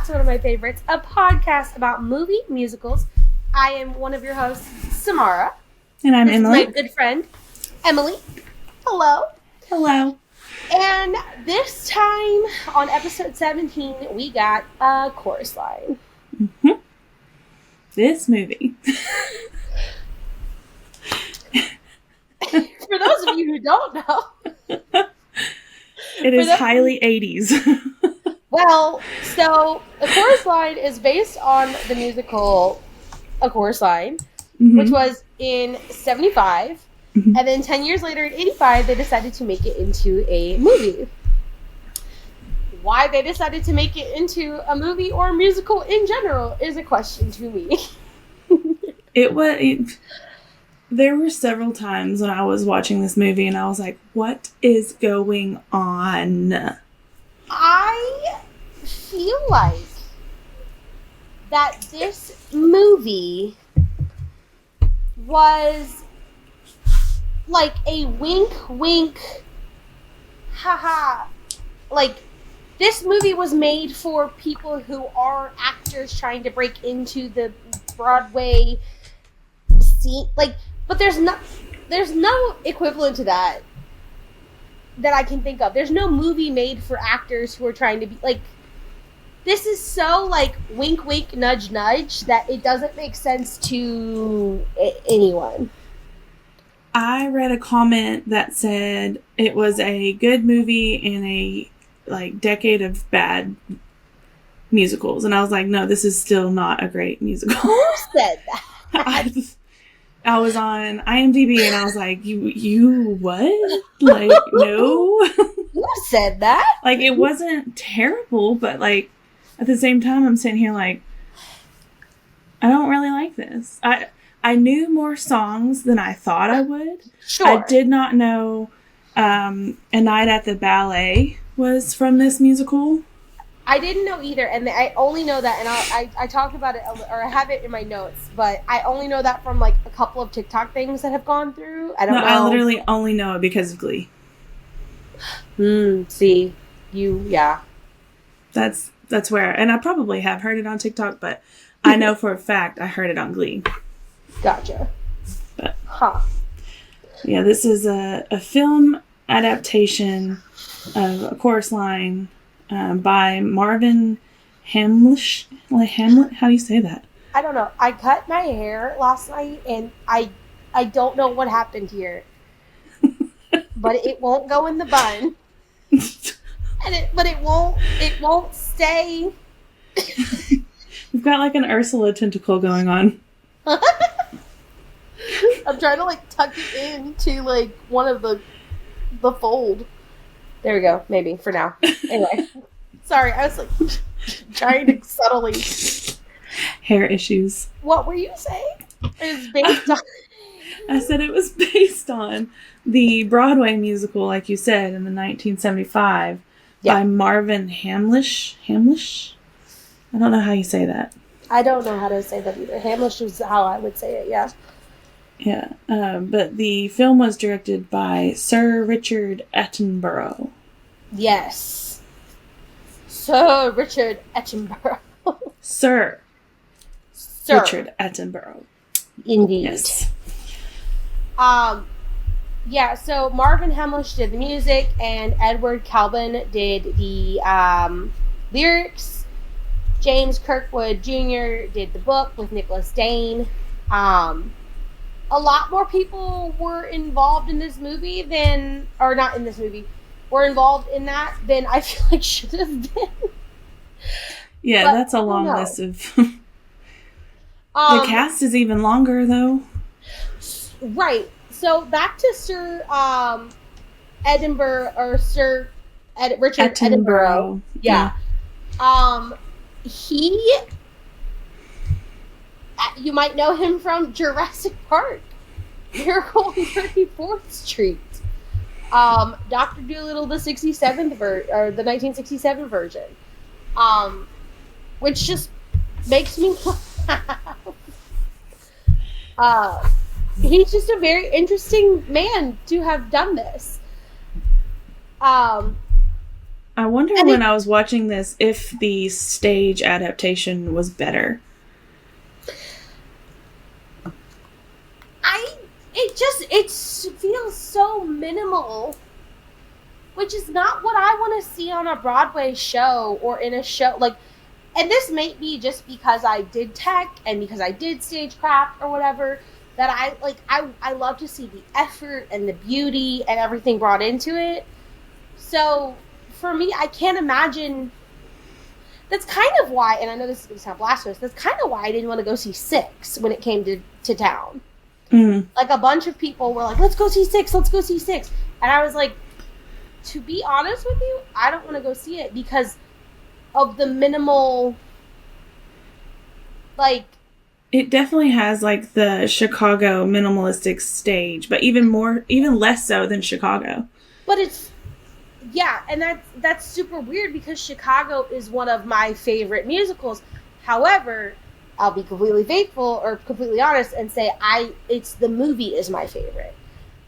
Back to one of my favorites, a podcast about movie musicals. I am one of your hosts, Samara. And I'm Emily. This is my good friend, Emily. Hello. Hello. And this time, on episode 17, we got a chorus line. Mm-hmm. This movie. For those of you who don't know. It is highly 80s. Well, so A Chorus Line is based on the musical A Chorus Line, which was in 75. And then 10 years later, in 85, they decided to make it into a movie. Why they decided to make it into a movie or a musical in general is a question to me. There were several times when I was watching this movie and I was like, what is going on? I feel like that this movie was like a wink, haha. Like, this movie was made for people who are actors trying to break into the Broadway scene. Like, but there's no equivalent to that I can think of. There's no movie made for actors who are trying to be, like, this is so, like, wink, wink, nudge, nudge, that it doesn't make sense to anyone. I read a comment that said it was a good movie in a, like, decade of bad musicals. And I was like, no, this is still not a great musical. Who said that? I was on IMDb and I was like, you what? Like, no. Who said that? Like, it wasn't terrible, but, like, at the same time, I'm sitting here like, I don't really like this. I knew more songs than I thought I would. Sure. I did not know A Night at the Ballet was from this musical. I didn't know either, and I only know that, and I talked about it, or I have it in my notes, but I only know that from, like, a couple of TikTok things that have gone through. I don't know. I literally only know it because of Glee. See. Yeah. That's where, and I probably have heard it on TikTok, but I know for a fact I heard it on Glee. Gotcha. But, yeah, this is a film adaptation of A Chorus Line by Marvin Hamlish. Hamlet? How do you say that? I don't know. I cut my hair last night, and I don't know what happened here. But it won't go in the bun. But it won't stay. You've got like an Ursula tentacle going on. I'm trying to, like, tuck it into, like, one of the fold. There we go. Maybe for now. Anyway, sorry. I was, like, trying to subtly. Hair issues. What were you saying? It was based on. I said it was based on the Broadway musical, like you said, in the 1975 by Marvin Hamlish. Hamlish? I don't know how you say that. I don't know how to say that either. Hamlish is how I would say it. Yeah. Yeah, but the film was directed by Sir Richard Attenborough. Yes. Sir Richard Attenborough. Sir Richard Attenborough. Indeed. Yes. Yeah, so Marvin Hamlish did the music, and Edward Calvin did the lyrics. James Kirkwood Jr. did the book with Nicholas Dane. A lot more people were involved in this movie were involved in that than I feel like should have been. Yeah, but that's a long list of... The cast is even longer, though. Right. So, back to Sir Richard Attenborough. Yeah. You might know him from Jurassic Park, Miracle on 34th Street, Dr. Dolittle, the 1967 version, which just makes me laugh. He's just a very interesting man to have done this. I wonder And when I was watching this if the stage adaptation was better. it feels so minimal, which is not what I want to see on a Broadway show or in a show like. And this may be just because I did tech and because I did stagecraft or whatever, that I love to see the effort and the beauty and everything brought into it. So for me, I can't imagine. That's kind of why, and I know this is going to sound blasphemous, that's kind of why I didn't want to go see Six when it came to town. Mm. Like, a bunch of people were like, let's go see Six. And I was like, to be honest with you, I don't want to go see it because of the minimal, like... It definitely has, like, the Chicago minimalistic stage, but even less so than Chicago. But it's... Yeah, and that's super weird because Chicago is one of my favorite musicals. However, I'll be completely faithful or completely honest and say the movie is my favorite.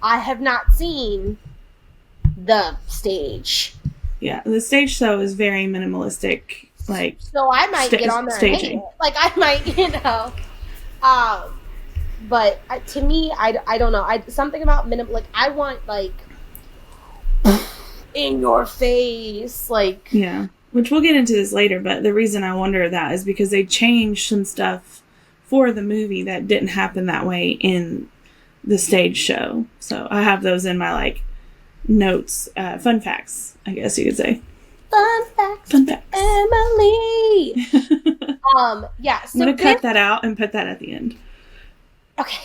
I have not seen the stage. Yeah, the stage show is very minimalistic, like... So I might get on there and hate it. Like, I might, but to me, I don't know. Something about like, I want, like... in your face, like... Yeah, which we'll get into this later, but the reason I wonder that is because they changed some stuff for the movie that didn't happen that way in the stage show. So I have those in my, like, notes, fun facts, I guess you could say. Fun facts. Emily! Yeah, so I'm going to cut that out and put that at the end. Okay.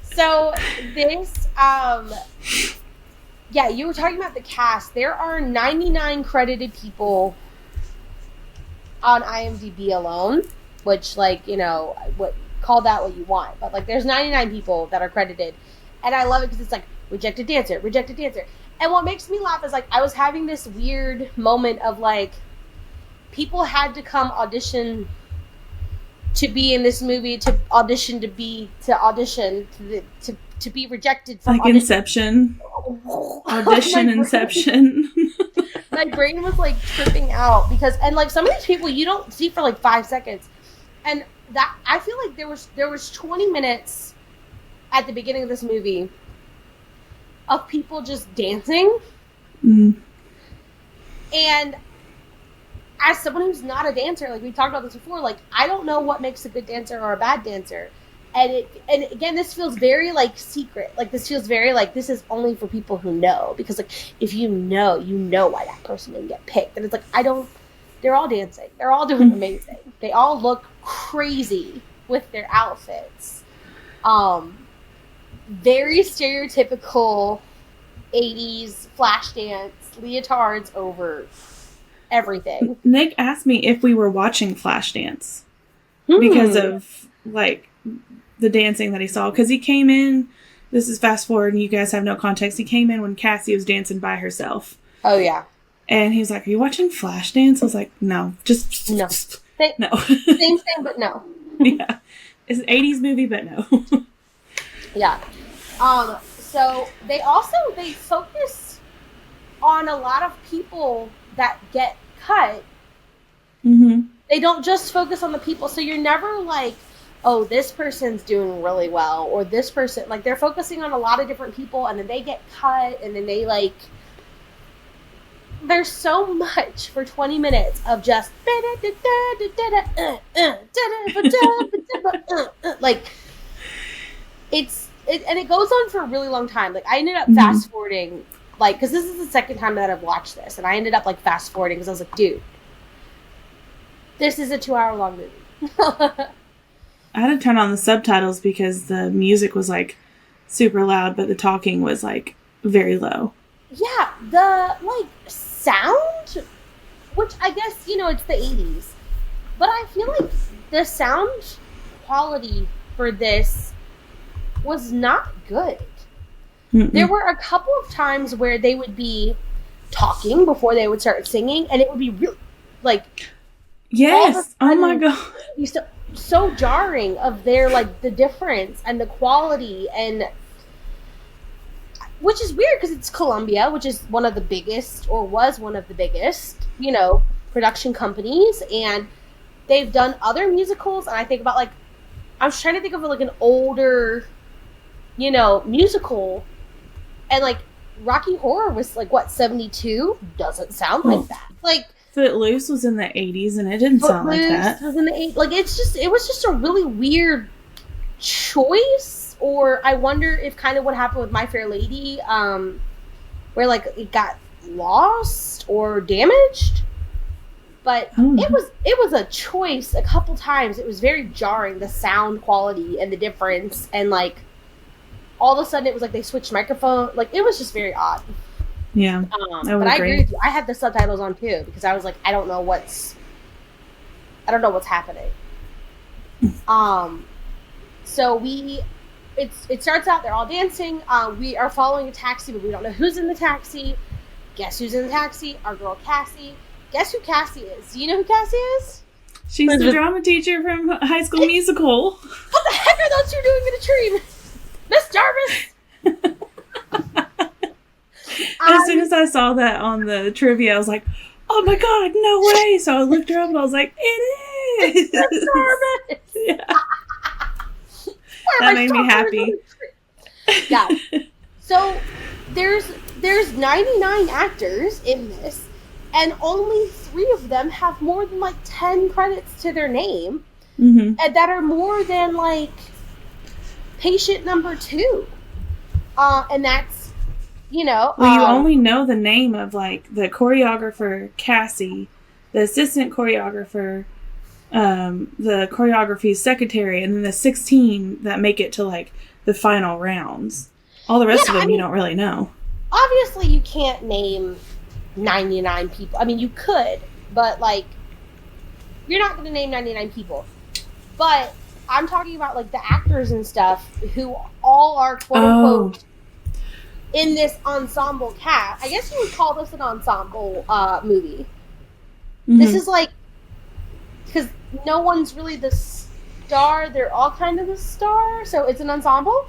So this, yeah, you were talking about the cast. There are 99 credited people on IMDb alone, which, like, you know, call that what you want. But, like, there's 99 people that are credited. And I love it because it's like, rejected dancer. And what makes me laugh is, like, I was having this weird moment of, like, people had to come audition to be in this movie, to be rejected from like audition. Inception. Audition Inception. My brain was like tripping out because, and like some of these people you don't see for like 5 seconds, and that I feel like there was 20 minutes at the beginning of this movie of people just dancing, and as someone who's not a dancer, like we talked about this before, like I don't know what makes a good dancer or a bad dancer. And again, this feels very like secret. Like this feels very like this is only for people who know, because like if you know why that person didn't get picked. And it's like they're all dancing. They're all doing amazing. They all look crazy with their outfits. Very stereotypical 80s flash dance leotards over everything. Nick asked me if we were watching Flashdance because of like the dancing that he saw, because he came in, this is fast forward and you guys have no context, he came in when Cassie was dancing by herself. Oh yeah. And he was like, are you watching Flashdance? I was like, no, just no. No. Same thing, but no. Yeah. It's an 80s movie, but no. Yeah. So they focus on a lot of people that get cut. They don't just focus on the people, so you're never like, oh, this person's doing really well, or this person, like they're focusing on a lot of different people, and then they get cut, and then they like, there's so much for 20 minutes of just like and it goes on for a really long time. Like I ended up fast forwarding, like, because this is the second time that I've watched this, and I ended up like fast forwarding because I was like, dude, this is a 2-hour long movie. I had to turn on the subtitles because the music was like super loud, but the talking was like very low. Yeah, the like sound, which I guess, you know, it's the 80s, but I feel like the sound quality for this was not good. There were a couple of times where they would be talking before they would start singing, and it would be really like, yes, oh my god, so jarring of their like the difference and the quality, and which is weird because it's Columbia, which is one of the biggest, or was one of the biggest, production companies, and they've done other musicals, and I think about, like, I was trying to think of, like, an older, musical, and, like, Rocky Horror was, like, what, 72? Doesn't sound like that. Like, Footloose was in the 80s, and it didn't sound like that. Was in the 80s. Like, it was just a really weird choice, or I wonder if kind of what happened with My Fair Lady, where, like, it got lost or damaged. But it was a choice a couple times. It was very jarring, the sound quality and the difference, and, like, all of a sudden it was like they switched microphone. Like, it was just very odd. Yeah, but I agree with you. I had the subtitles on too because I was like, I don't know what's happening. So it starts out, they're all dancing. We are following a taxi, but we don't know who's in the taxi. Guess who's in the taxi? Our girl Cassie. Guess who Cassie is? Do you know who Cassie is? She's the drama teacher from High School Musical. What the heck are those two doing in a tree? Miss Jarvis! As soon as I saw that on the trivia, I was like, oh my god, no way! So I looked her up and I was like, it is! Miss Jarvis! Yeah. That made me happy. Yeah. So there's 99 actors in this, and only 3 of them have more than, like, 10 credits to their name, and that are more than, like, patient number 2. And that's, Well, you only know the name of, like, the choreographer, Cassie, the assistant choreographer, the choreography secretary, and then the 16 that make it to, like, the final rounds. All the rest of them you don't really know. Obviously, you can't name 99 people. I mean, you could, but, like, you're not going to name 99 people. But I'm talking about, like, the actors and stuff who all are, quote-unquote, in this ensemble cast. I guess you would call this an ensemble movie. This is, like, because no one's really the star. They're all kind of the star, so it's an ensemble.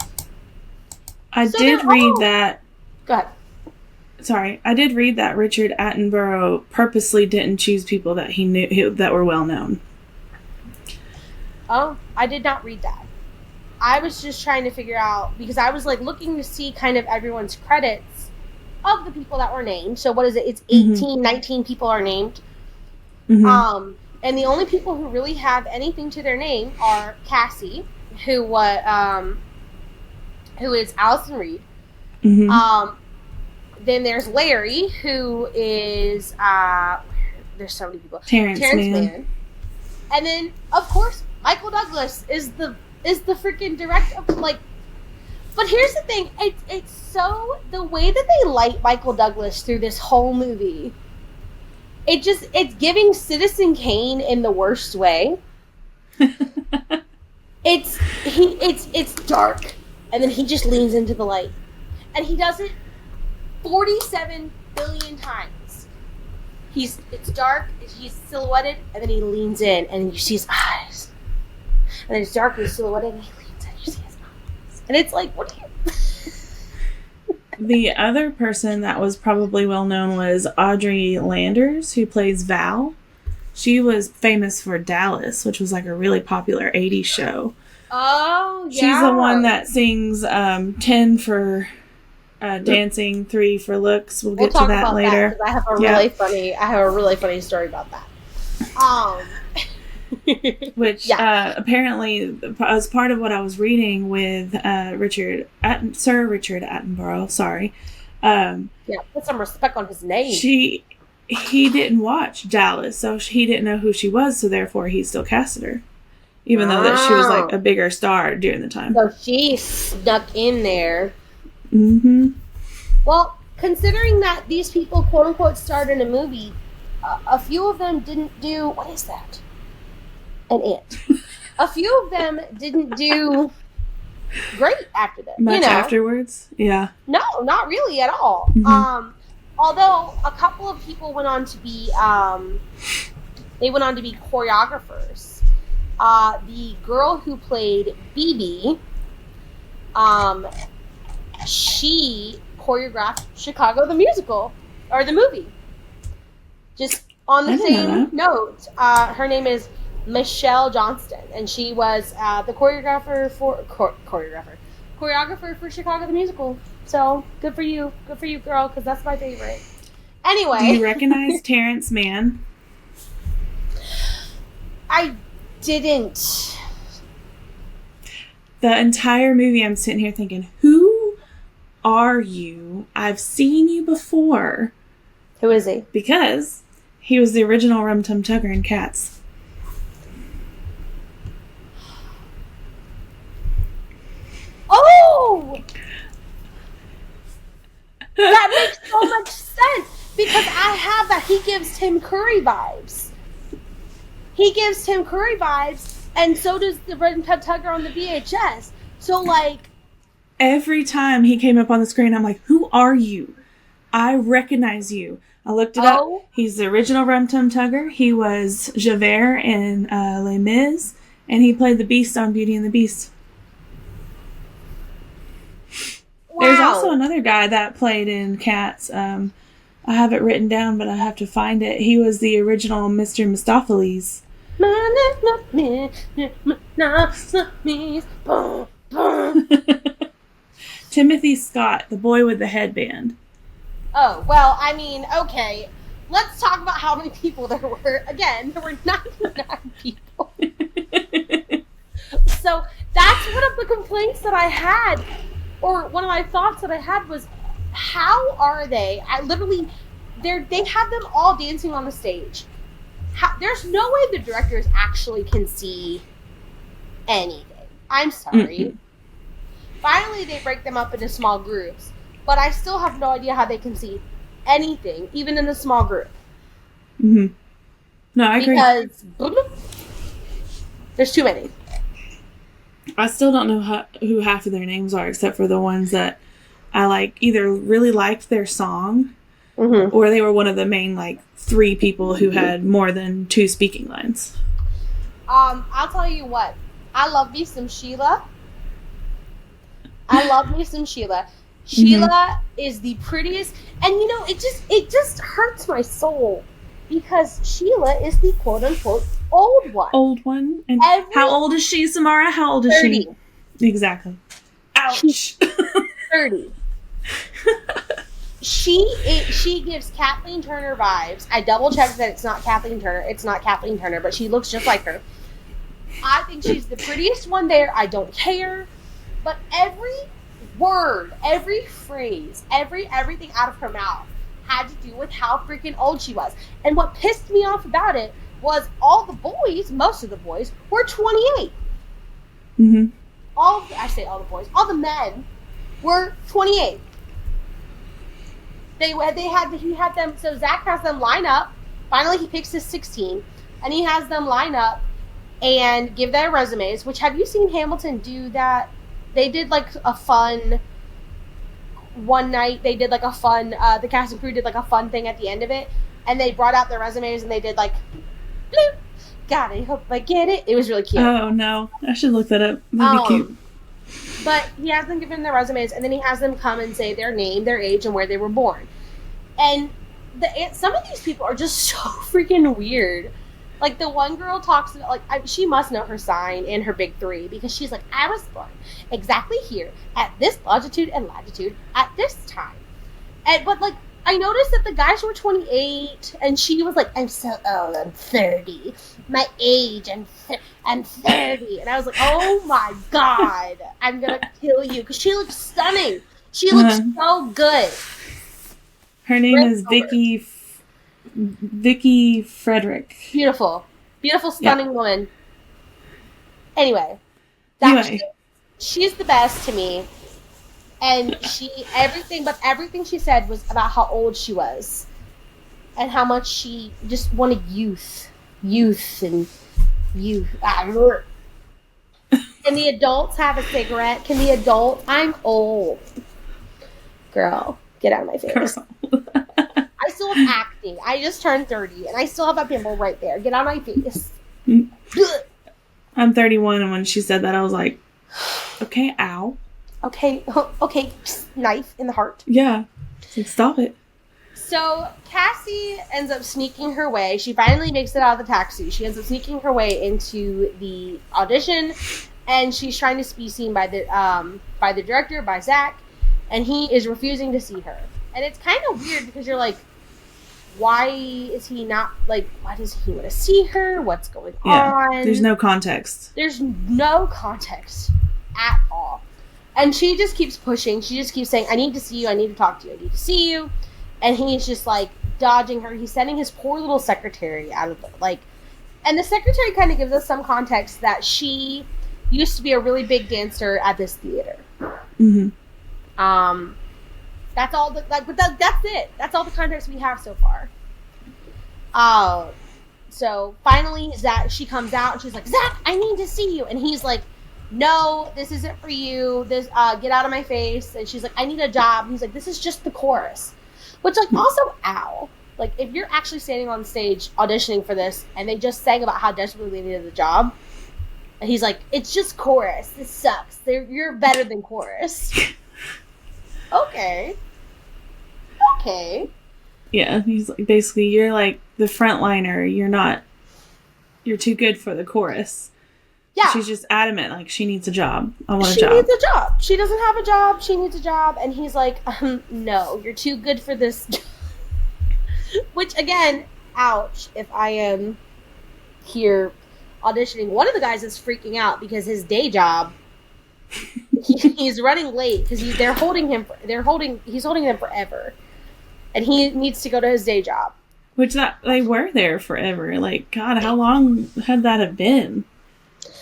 I did read that. Go ahead. Sorry, I did read that Richard Attenborough purposely didn't choose people that he knew that were well known. Oh, I did not read that. I was just trying to figure out, because I was, like, looking to see kind of everyone's credits of the people that were named. So what is it? It's 18, 19 people are named. And the only people who really have anything to their name are Cassie, who is Allison Reed. Then there's Larry, who is there's so many people. Terrence Mann. And then, of course, Michael Douglas is the freaking director of, like. But here's the thing: it's so, the way that they light Michael Douglas through this whole movie. It's giving Citizen Kane in the worst way. It's dark, and then he just leans into the light, and he does it 47 billion times. It's dark, he's silhouetted, and then he leans in, and you see his eyes. And then it's dark, and he's silhouetted, and he leans in, and you see his eyes. And it's like, what do you... The other person that was probably well known was Audrey Landers, who plays Val. She was famous for Dallas, which was, like, a really popular 80s show. Oh, yeah. She's the one that sings 10 for dancing, 3 for looks. We'll get to that later. I have a really funny story about that. Which apparently was part of what I was reading with Sir Richard Attenborough. Sorry. Put some respect on his name. He didn't watch Dallas, so he didn't know who she was, so therefore he still casted her. Even though that she was, like, a bigger star during the time. So she snuck in there. Well, considering that these people, quote unquote, starred in a movie, a few of them didn't do... What is that? An ant. A few of them didn't do great after that. Much afterwards? Yeah. No, not really at all. Although a couple of people went on to be choreographers. The girl who played BB, she choreographed Chicago the musical or the movie. Just on the same note, her name is Michelle Johnston, and she was the choreographer for Chicago the musical. So good for you, girl, because that's my favorite. Anyway, do you recognize Terrence Mann? I didn't. The entire movie, I'm sitting here thinking, who are you? I've seen you before. Who is he? Because he was the original Rum Tum Tugger in Cats. Oh! That makes so much sense. Because I have that. He gives Tim Curry vibes. And so does the Rum Tum Tugger on the VHS. So, like... Every time he came up on the screen, I'm like, who are you? I recognize you. I looked it up. He's the original Rum Tum Tugger. He was Javert in Les Mis. And he played the Beast on Beauty and the Beast. Wow. There's also another guy that played in Cats. I have it written down, but I have to find it. He was the original Mr. Mistopheles. Timothy Scott, the boy with the headband. Oh, well, I mean, okay. Let's talk about how many people there were. Again, there were 99 people. So that's one of the complaints that I had, or one of my thoughts that I had was, how are they? They have them all dancing on the stage. There's no way the directors actually can see anything. I'm sorry. Mm-hmm. Finally, they break them up into small groups, but I still have no idea how they can see anything, even in a small group. Mm-hmm. No, I agree. Because there's too many. I still don't know who half of their names are, except for the ones that I either really liked their song, mm-hmm. or they were one of the main 3 people who had more than 2 speaking lines. I'll tell you what. I love me some Sheila. Sheila is the prettiest, and it just hurts my soul because Sheila is the quote unquote old one. And how old is she, Samara? How old is 30. She? Exactly. Ouch. She's 30. She gives Kathleen Turner vibes. I double checked that it's not Kathleen Turner. It's not Kathleen Turner, but she looks just like her. I think she's the prettiest one there. I don't care. But every word, every phrase, everything out of her mouth had to do with how freaking old she was. And what pissed me off about it was most of the boys were 28. Mm-hmm. All the men were 28. He had them, so Zach has them line up. Finally, he picks his 16, and he has them line up and give their resumes, which, have you seen Hamilton do that? They did a fun one night. They did a fun. The cast and crew did a fun thing at the end of it, and they brought out their resumes and they did bloop. God, I hope I get it. It was really cute. Oh no, I should look that up. That'd be cute. But he has them give him their resumes, and then he has them come and say their name, their age, and where they were born. And some of these people are just so freaking weird. The one girl talks about, she must know her sign and her big 3, because she's like, I was born exactly here at this longitude and latitude at this time. But I noticed that the guys were 28, and she was like, I'm so old, I'm 30. My age, I'm 30. And I was like, oh my God, I'm going to kill you. Because she looks stunning. She looks so good. Her name is Vicky Frederick. Beautiful, stunning woman. Anyway, she's the best to me, and everything she said was about how old she was, and how much she just wanted youth. And the adults have a cigarette. Can the adult? I'm old, girl. Get out of my face. I still have acne. I just turned 30, and I still have a pimple right there. Get out of my face. I'm 31, and when she said that, I was like, okay, ow. Okay, okay, knife in the heart. Yeah. It's like, stop it. So Cassie ends up sneaking her way. She finally makes it out of the taxi. She ends up sneaking her way into the audition, and she's trying to be seen by the director, by Zach, and he is refusing to see her. And it's kind of weird because you're like, why is he not, like, why does he want to see her? What's going on? There's no context. There's no context at all. And she just keeps pushing. She just keeps saying, I need to see you. I need to talk to you. I need to see you. And he's just, like, dodging her. He's sending his poor little secretary out of the, like... And the secretary kind of gives us some context that she used to be a really big dancer at this theater. Mm-hmm. That's all the... Like, but that's it. That's all the context we have so far. So, finally, she comes out, and she's like, Zach, I need to see you. And he's like, no, this isn't for you. This, get out of my face. And she's like, I need a job. And he's like, this is just the chorus. Which, like, also, ow. Like, if you're actually standing on stage auditioning for this, and they just sang about how desperately they needed the job, and he's like, it's just chorus. This sucks. You're better than chorus. Okay. Yeah, he's like, basically, you're like the frontliner. You're too good for the chorus. Yeah. She's just adamant, like, she needs a job. I want a job. She needs a job. She doesn't have a job. She needs a job. And he's like, no, you're too good for this job. Which, again, ouch, if I am here auditioning. One of the guys is freaking out because his day job, he's running late because he's holding them forever. And he needs to go to his day job. Which they were there forever. Like, God, how long had that have been?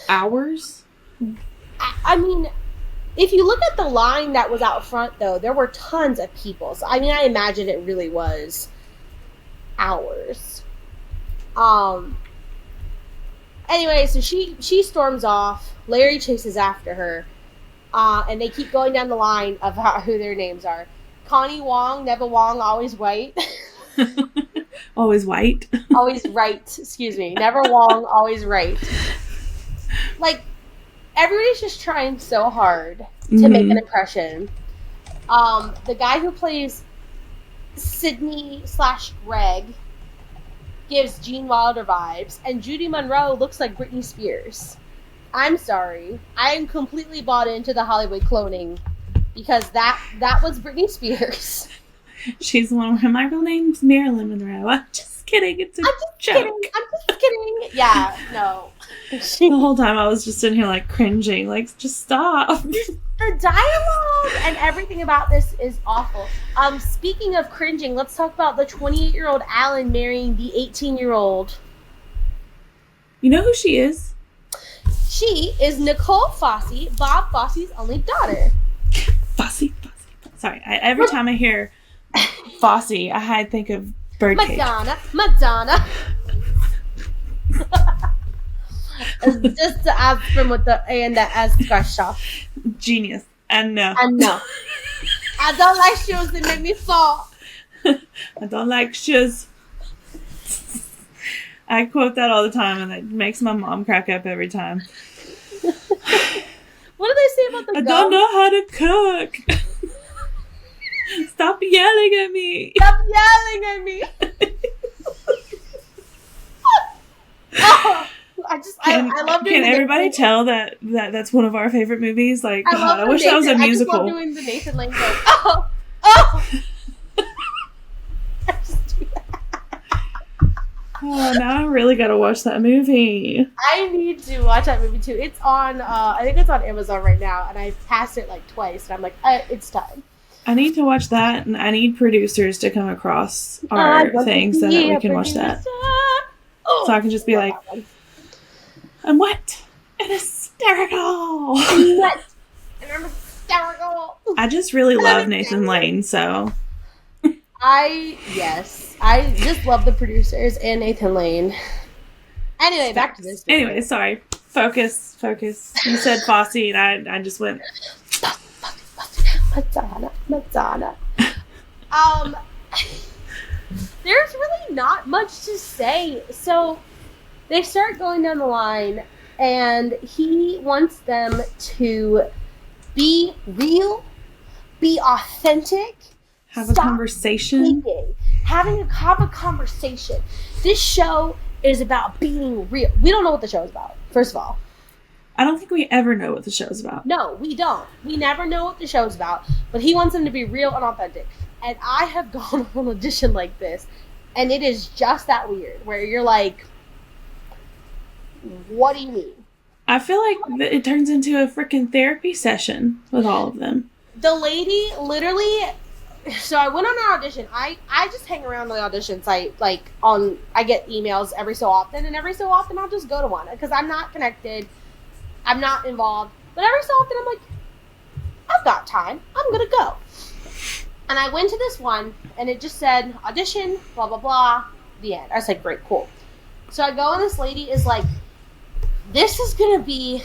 Hours? I mean, if you look at the line that was out front, though, there were tons of people. So, I mean, I imagine it really was hours. Anyway, so she storms off. Larry chases after her. And they keep going down the line of who their names are. Connie Wong, Neville Wong, always white. Always white? Always right, excuse me. Never Wong, always right. Like, everybody's just trying so hard to make an impression. The guy who plays Sydney/Greg gives Gene Wilder vibes, and Judy Monroe looks like Britney Spears. I'm sorry. I am completely bought into the Hollywood cloning because that was Britney Spears. She's the one where my real name's Marilyn Monroe. I'm just kidding. It's a joke. I'm just kidding. Yeah, no. The whole time I was just sitting here like cringing. Like, just stop. The dialogue and everything about this is awful. Speaking of cringing, let's talk about the 28-year-old Alan marrying the 18-year-old. You know who she is? She is Nicole Fosse, Bob Fosse's only daughter. Fosse. Sorry, every time I hear Fosse, I think of Birdcage. Madonna. It's just the aspirin with the A and the S scratched off. Genius. And no. I don't like shoes that make me fall. I don't like shoes. I quote that all the time, and it makes my mom crack up every time. What do they say about the I don't know how to cook. Stop yelling at me. Stop yelling at me. Oh, I love doing. Can everybody tell that's one of our favorite movies? Like, I wish that was a musical. I just love doing the Nathan Lane joke. Oh. I just do that. Oh, now I really gotta watch that movie. I need to watch that movie too. It's on, I think it's on Amazon right now, and I've passed it like twice, and I'm like, it's time. I need to watch that, and I need producers to come across our thing so that we can watch that. Oh, so I can just be like, I'm wet and hysterical. I'm wet and I'm hysterical. I just really love Nathan Lane, so. I just love the producers and Nathan Lane. Anyway, back to this story. Anyway, sorry. Focus. You said Fosse, and I just went. Madonna. There's really not much to say. So they start going down the line, and he wants them to Be real. Be authentic. Have a conversation. Have a conversation. This show is about being real. We don't know what the show is about, first of all. I don't think we ever know what the show's about. No, we don't. We never know what the show's about. But he wants them to be real and authentic. And I have gone on an audition like this, and it is just that weird, where you're like, what do you mean? I feel like it turns into a freaking therapy session with all of them. The lady literally... So I went on an audition. I just hang around the audition site, like, I get emails every so often, and every so often I'll just go to one, because I'm not connected, I'm not involved, but every so often I'm like, I've got time, I'm gonna go. And I went to this one, and it just said, audition, blah, blah, blah, the end. I was like, great, cool. So I go, and this lady is like, this is gonna be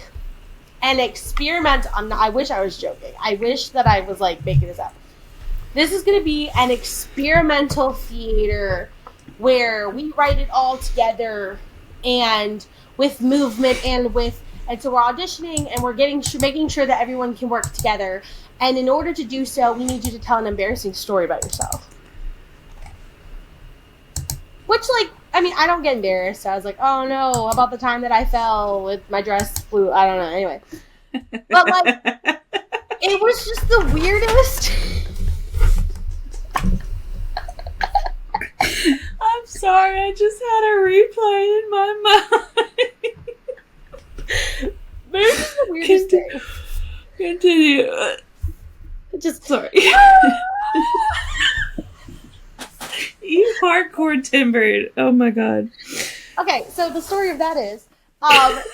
an experiment. I wish I was joking. I wish that I was, like, making this up. This is going to be an experimental theater where we write it all together, and with movement, and so we're auditioning, and we're making sure that everyone can work together. And in order to do so, we need you to tell an embarrassing story about yourself. Which, like, I mean, I don't get embarrassed. So I was like, oh no, about the time that I fell with my dress flew. I don't know. Anyway. But, like, it was just the weirdest. I'm sorry, I just had a replay in my mind. This is the weirdest thing. Continue. Just sorry. You hardcore timbered. Oh my god. Okay, so the story of that is,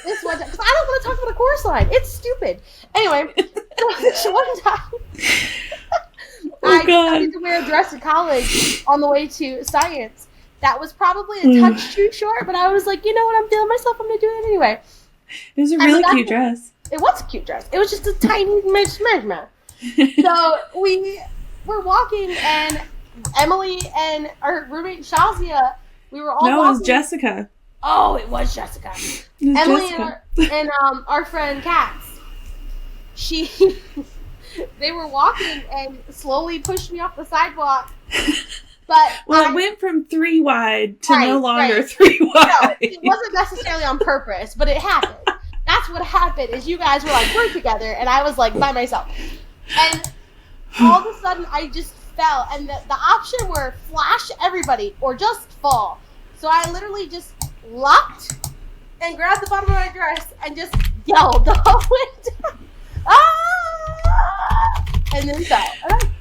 this one time, because I don't want to talk about a chorus line. It's stupid. Anyway, this one time, I decided to wear a dress to college on the way to science. That was probably a touch too short, but I was like, you know what, I'm feeling myself, I'm going to do it anyway. It was a really cute dress. It was a cute dress. It was just a tiny smidge. So we were walking, and Emily and our roommate Shazia, we were all walking. No, it was Jessica. Oh, it was Jessica. Emily and our friend Katz. They were walking and slowly pushed me off the sidewalk. But it went from 3 wide to no longer 3 wide. No, it wasn't necessarily on purpose, but it happened. That's what happened, is you guys were like, we're together, and I was like by myself. And all of a sudden, I just fell, and the option were flash everybody or just fall. So I literally just locked and grabbed the bottom of my dress and just yelled the whole way down. Ah! And then fell. And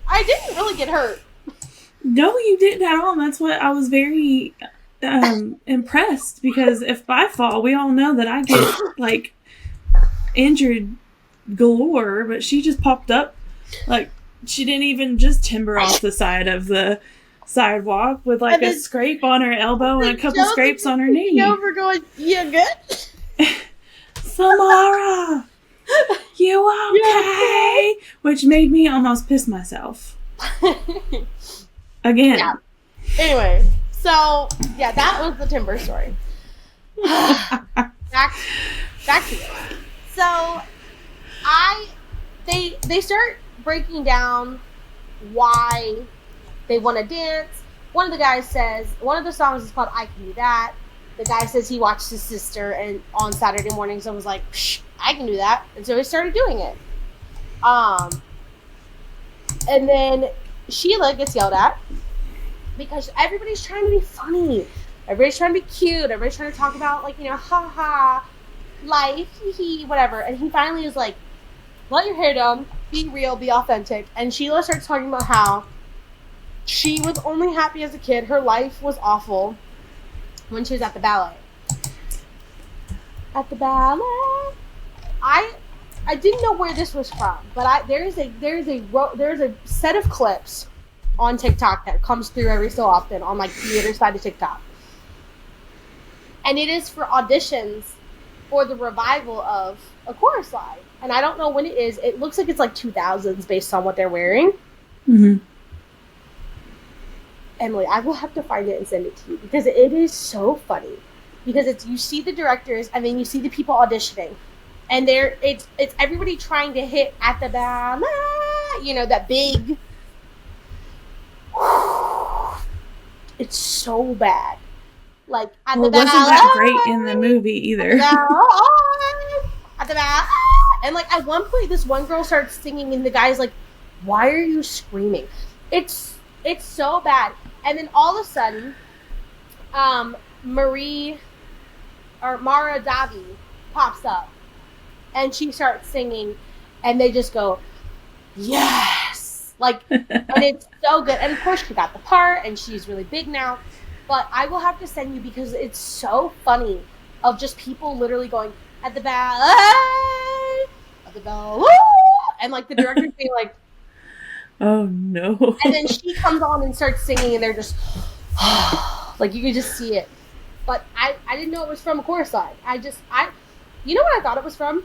I didn't really get hurt. No, you didn't at all. That's what I was very impressed, because if I fall, we all know that I get like injured galore, but she just popped up. Like, she didn't even just timber off the side of the sidewalk with like a scrape on her elbow and a couple scrapes on her knee. Over going, you good? Samara, you okay? Which made me almost piss myself. Again. Yeah. Anyway, so yeah, that was the timber story. back to it. So they start breaking down why they want to dance. One of the guys says, one of the songs is called I Can Do That. The guy says he watched his sister and on Saturday mornings and was like, I can do that. And so he started doing it. And then Sheila gets yelled at because everybody's trying to be funny. Everybody's trying to be cute. Everybody's trying to talk about, like, ha, life, hee, whatever. And he finally is like, let your hair down, be real, be authentic. And Sheila starts talking about how she was only happy as a kid. Her life was awful when she was at the ballet. At the ballet. I didn't know where this was from, but there's a set of clips on TikTok that comes through every so often on like the other side of TikTok, and it is for auditions for the revival of A Chorus Line, and I don't know when it is. It looks like it's like 2000s based on what they're wearing. Mm-hmm. Emily, I will have to find it and send it to you because it is so funny. Because you see the directors and then you see the people auditioning. and it's everybody trying to hit at the bell, that big. It's so bad. Like at the bell, wasn't that great in the movie either. At the bell, and like at one point, this one girl starts singing, and the guy's like, "Why are you screaming?" It's so bad. And then all of a sudden, Mara Davi pops up, and she starts singing, and they just go, yes! Like, and it's so good. And of course she got the part, and she's really big now, but I will have to send you because it's so funny of just people literally going, at the bell, at the bell, and like the director's being like, oh no. And then she comes on and starts singing, and they're just, like, you can just see it. But I didn't know it was from Chorus Line. You know what I thought it was from?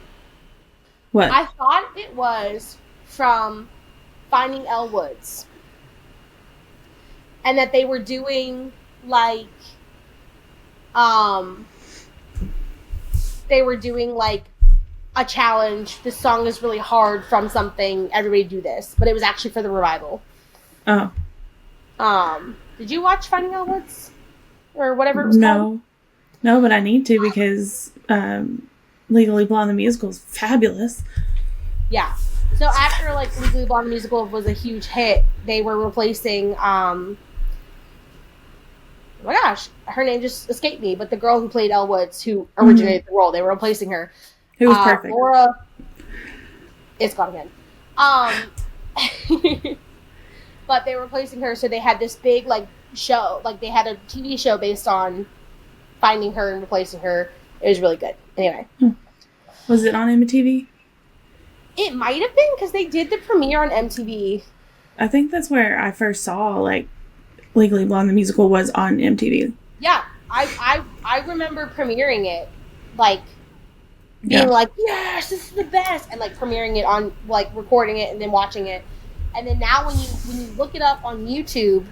What? I thought it was from Finding Elle Woods. And that they were doing, like, a challenge. This song is really hard from something. Everybody do this. But it was actually for the revival. Oh. Did you watch Finding Elle Woods? Or whatever it was called? No, but I need to because Legally Blonde the musical is fabulous. Yeah. So after like Legally Blonde the musical was a huge hit, they were replacing oh my gosh, her name just escaped me, but the girl who played Elle Woods, who originated the role, they were replacing her. Who was perfect. Laura, it's gone again. But they were replacing her, so they had this big like show, like they had a TV show based on finding her and replacing her. It was really good. Anyway. Was it on MTV? It might have been, because they did the premiere on MTV. I think that's where I first saw, like, Legally Blonde the musical was on MTV. Yeah. I remember premiering it, like, being like, yes, this is the best, and, like, premiering it on, like, recording it and then watching it. And then now when you look it up on YouTube,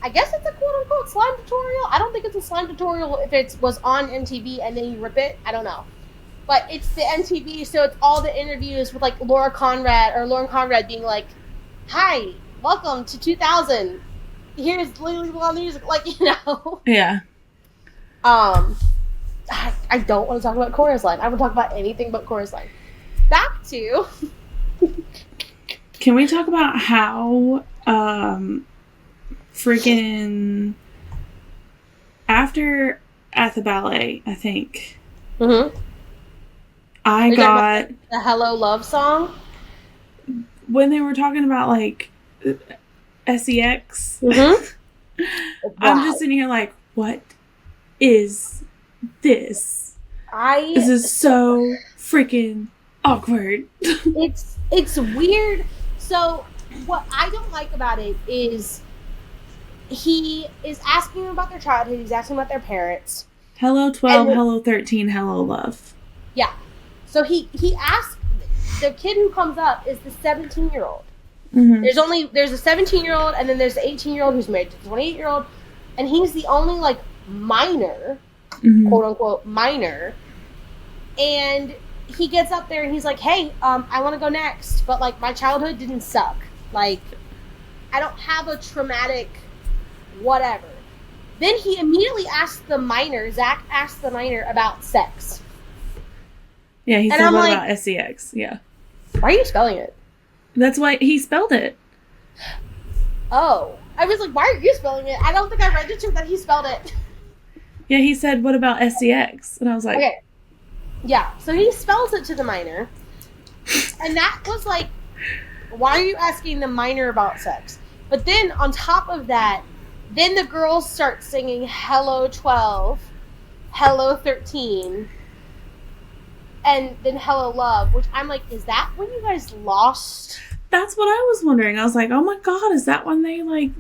I guess it's a quote-unquote slime tutorial. I don't think it's a slime tutorial if it was on MTV and then you rip it. I don't know. But it's the MTV, so it's all the interviews with, like, Lauren Conrad being like, hi, welcome to 2000. Here's Legally Blonde music. Like, you know. Yeah. I don't want to talk about Chorus Line. I want to talk about anything but Chorus Line. Back to... Can we talk about how, freaking... After At the Ballet, I think... Mm-hmm. I got the Hello Love song when they were talking about like sex. Mm-hmm. I'm just sitting here like, what is this? This is so freaking awkward. It's weird. So what I don't like about it is he is asking them about their childhood. He's asking about their parents. Hello 12, hello 13, hello love. Yeah. So he asked, the kid who comes up is the 17-year-old. Mm-hmm. There's a 17-year-old, and then there's the 18-year-old who's married to the 28-year-old, and he's the only, like, minor, quote-unquote, minor, and he gets up there and he's like, hey, I want to go next, but, like, my childhood didn't suck. Like, I don't have a traumatic whatever. Then he immediately asked Zach asked the minor about sex. Yeah, he said, what about sex? Yeah. Why are you spelling it? That's why he spelled it. Oh. I was like, why are you spelling it? I don't think I registered that he spelled it. Yeah, he said, what about sex? And I was like... Okay. Yeah, so he spells it to the minor. And that was like, why are you asking the minor about sex? But then, on top of that, then the girls start singing Hello 12, Hello 13... and then Hello Love, which I'm like, is that when you guys lost? That's what I was wondering. I was like, oh my god, is that when they, like...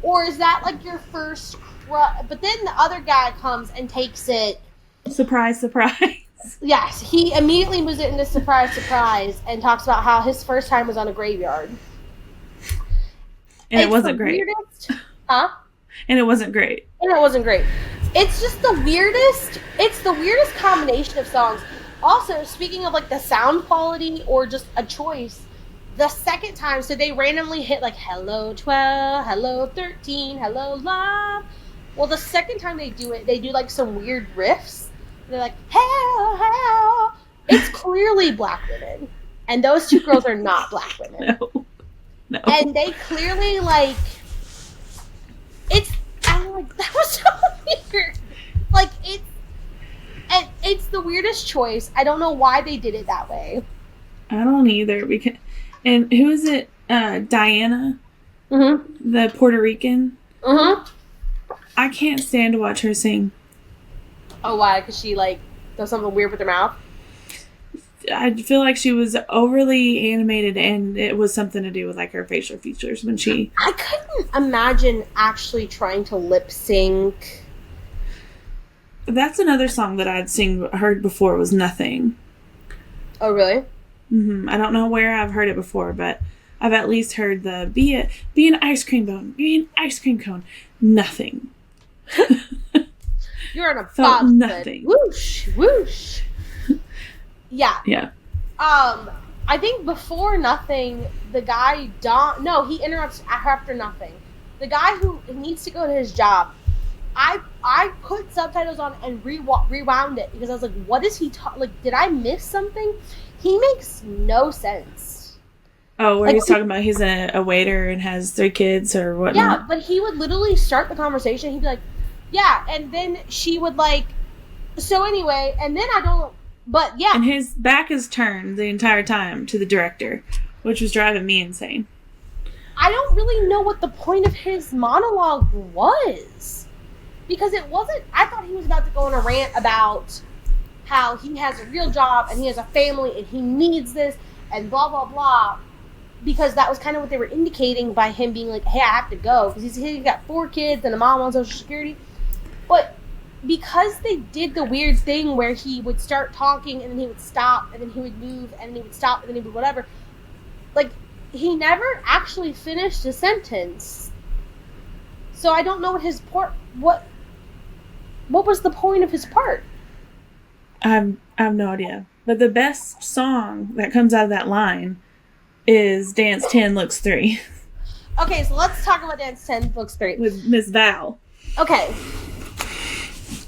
Or is that, like, your first... But then the other guy comes and takes it... Surprise, surprise. Yes, he immediately moves it into surprise, surprise, and talks about how his first time was on a graveyard. And it wasn't great. Weirdest... Huh? And it wasn't great. And it wasn't great. It's just the weirdest. It's the weirdest combination of songs. Also, speaking of like the sound quality or just a choice, the second time, so they randomly hit like "Hello 12," "Hello 13," "Hello Love." Well, the second time they do it, they do like some weird riffs. They're like "Hell, hell." It's clearly black women, and those two girls are not black women. No. And they clearly like it's. I'm like, that was so weird. Like it's the weirdest choice. I don't know why they did it that way. I don't either. And who is it? Diana, the Puerto Rican. I can't stand to watch her sing. Oh, why? Because she like does something weird with her mouth. I feel like she was overly animated, and it was something to do with like her facial features when she. I couldn't imagine actually trying to lip sync. That's another song that I'd heard before was Nothing. Oh, really? I don't know where I've heard it before, but I've at least heard the be an ice cream cone, be an ice cream cone. Nothing. You're on a felt box nothing. Whoosh, whoosh. Yeah. Yeah. I think before Nothing, the guy he interrupts after Nothing. The guy who needs to go to his job. I put subtitles on and rewound it because I was like, what is he like? Did I miss something? He makes no sense. Oh, where like, he's talking about he's a waiter and has 3 kids or whatnot. Yeah, but he would literally start the conversation. He'd be like, yeah, and then she would like, so anyway, and then I don't, but yeah. And his back is turned the entire time to the director, which was driving me insane. I don't really know what the point of his monologue was. Because it wasn't, I thought he was about to go on a rant about how he has a real job and he has a family and he needs this and blah, blah, blah. Because that was kind of what they were indicating by him being like, hey, I have to go. Because he's got 4 kids and a mom on Social Security. But because they did the weird thing where he would start talking and then he would stop and then he would move and then he would stop and then he would whatever. Like, he never actually finished a sentence. So I don't know what his what was the point of his part? I have no idea. But the best song that comes out of that line is Dance 10 Looks 3. Okay, so let's talk about Dance 10 Looks 3. With Miss Val. Okay.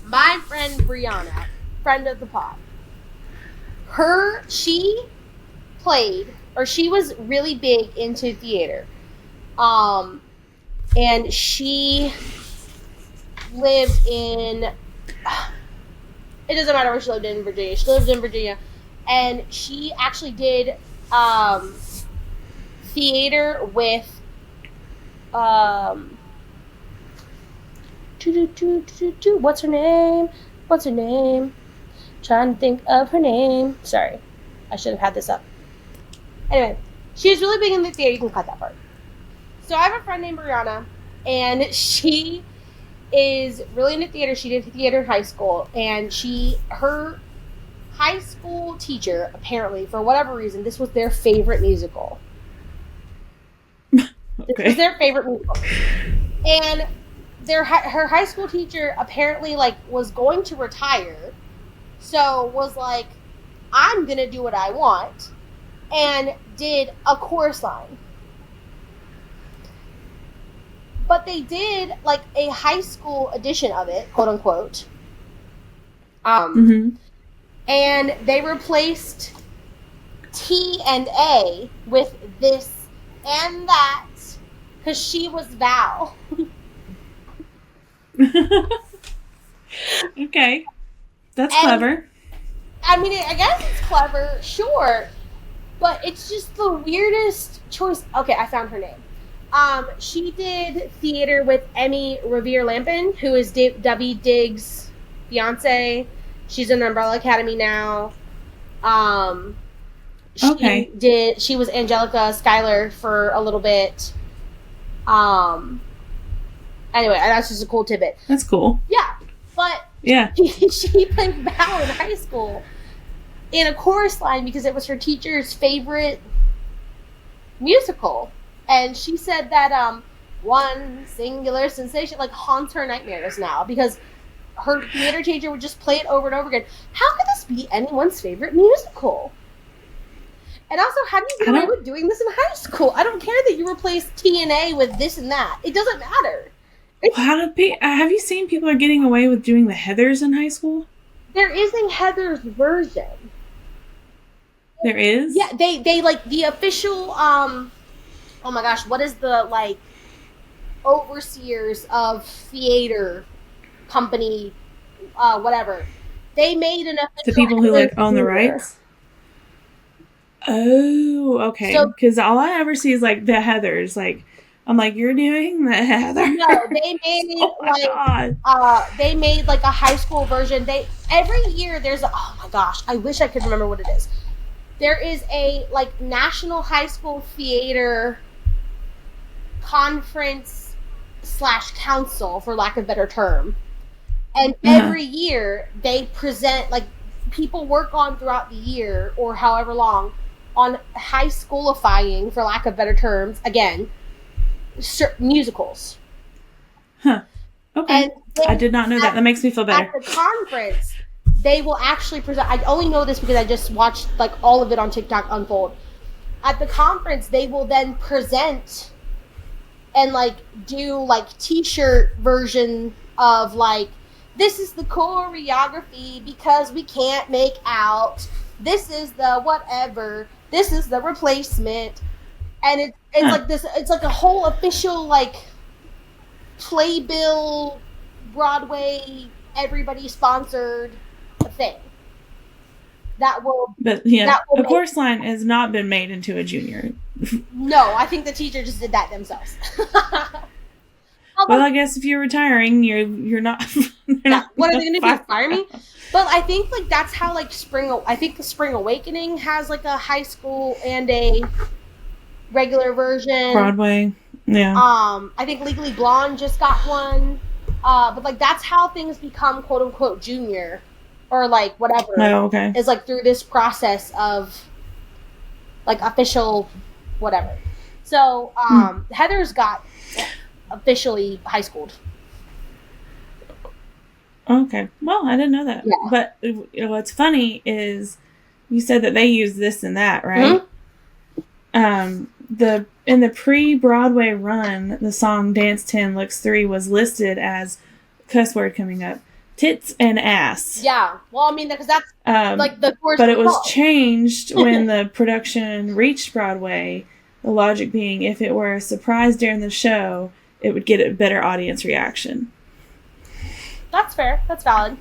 My friend Brianna, friend of the pod, she was really big into theater. And she lived in, it doesn't matter where she lived in Virginia. She lived in Virginia. And she actually did theater with what's her name? Trying to think of her name. Sorry. I should have had this up. Anyway, she was really big in the theater. You can cut that part. So I have a friend named Brianna, and she is really into theater. She did theater in high school, and her high school teacher, apparently, for whatever reason, this was their favorite musical. Okay. This was their favorite musical. And her high school teacher apparently, like, was going to retire, so was like, I'm going to do what I want, and did a chorus line. But they did, like, a high school edition of it, quote unquote. And they replaced T and A with this and that, because she was Val. Okay. That's clever. I mean, I guess it's clever, sure. But it's just the weirdest choice. Okay, I found her name. She did theater with Emmy Revere Lampin, who is Debbie Diggs' fiance. She's in Umbrella Academy now. She was Angelica Schuyler for a little bit. Anyway, that's just a cool tidbit. That's cool. Yeah, but yeah, she played Val in high school in a chorus line because it was her teacher's favorite musical. And she said that one singular sensation like haunts her nightmares now because her theater teacher would just play it over and over again. How could this be anyone's favorite musical? And also, how do you get away with doing this in high school? I don't care that you replace TNA with this and that. It doesn't matter. Have you seen people are getting away with doing the Heathers in high school? There is a Heathers version. There is? Yeah, they like the official, oh my gosh, what is the, like, overseers of theater company, whatever. They made an official the people who, like, own the theater. rights? Oh, okay. Because all I ever see is, like, the Heathers. Like, I'm like, you're doing the Heathers? No, they made, they made, like, a high school version. Every year there's oh my gosh, I wish I could remember what it is. There is a, like, National High School Theater conference / council, for lack of a better term. And every year they present, like, people work on throughout the year or however long on high schoolifying, for lack of better terms, again, musicals. Huh. Okay. I did not know that. That makes me feel better. At the conference, they will actually present. I only know this because I just watched, like, all of it on TikTok unfold. At the conference, they will then present and, like, do, like, t-shirt version of, like, this is the choreography because we can't make out. This is the whatever. This is the replacement. And it's like this. It's like a whole official, like, playbill, Broadway, everybody sponsored thing. That will. But yeah, the chorus line has not been made into a junior. No, I think the teacher just did that themselves. Well, I guess if you're retiring, you're not. What are they going to do? Fire me? But I think, like, that's how, like, I think the Spring Awakening has, like, a high school and a regular version. Broadway, yeah. I think Legally Blonde just got one. But, like, that's how things become quote unquote junior, or, like, whatever. Oh, okay. Is, like, through this process of, like, official whatever. So Heather's got officially high schooled. Okay. Well, I didn't know that. Yeah. But what's funny is you said that they use this and that, right? Mm-hmm. In the pre-Broadway run, the song Dance 10 Looks 3 was listed as cuss word coming up. Tits and ass. Yeah. Well, I mean, because that's like the But it was changed when the production reached Broadway, the logic being if it were a surprise during the show, it would get a better audience reaction. That's fair. That's valid.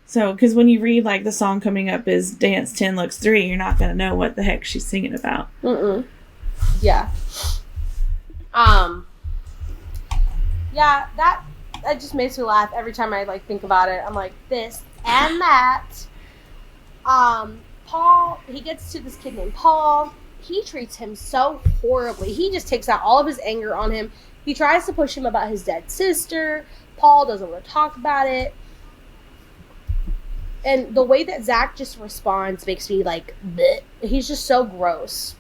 So, because when you read, like, the song coming up is Dance 10 Looks 3, you're not going to know what the heck she's singing about. Yeah. Yeah, that just makes me laugh every time I, like, think about it. I'm like, this and that. Paul, he gets to this kid named Paul. He treats him so horribly. He just takes out all of his anger on him. He tries to push him about his dead sister. Paul doesn't want to talk about it. And the way that Zach just responds makes me, like, bleh. He's just so gross.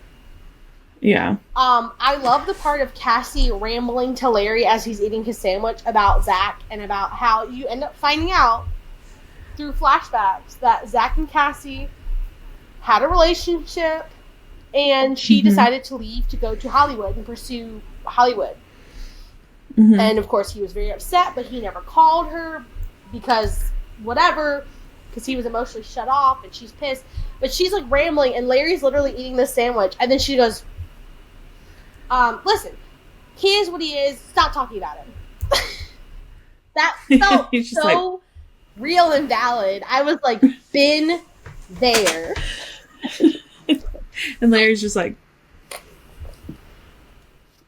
Yeah. I love the part of Cassie rambling to Larry as he's eating his sandwich about Zach and about how you end up finding out through flashbacks that Zach and Cassie had a relationship and she decided to leave to go to Hollywood and pursue Hollywood. And of course he was very upset, but he never called her because whatever, because he was emotionally shut off and she's pissed. But she's, like, rambling and Larry's literally eating this sandwich and then she goes, listen, he is what he is, stop talking about him. That felt so, like, real and valid. I was like, been there. And Larry's just like,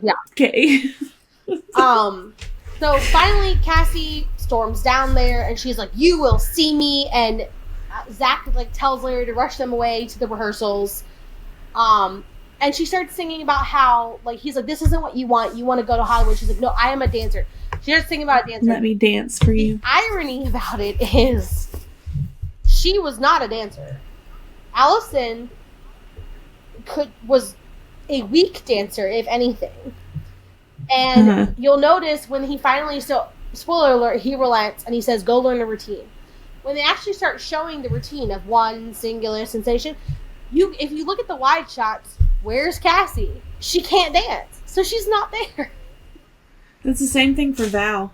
yeah. Okay. So finally Cassie storms down there and she's like, you will see me, and Zach, like, tells Larry to rush them away to the rehearsals. And she starts singing about how, like, he's like, this isn't what you want to go to Hollywood. She's like, no, I am a dancer. She starts singing about a dancer. Let me dance for you. The irony about it is she was not a dancer. Allison was a weak dancer, if anything. And you'll notice when he finally, so spoiler alert, he relents and he says, go learn a routine. When they actually start showing the routine of one singular sensation, if you look at the wide shots, where's Cassie? She can't dance, so she's not there. It's the same thing for Val.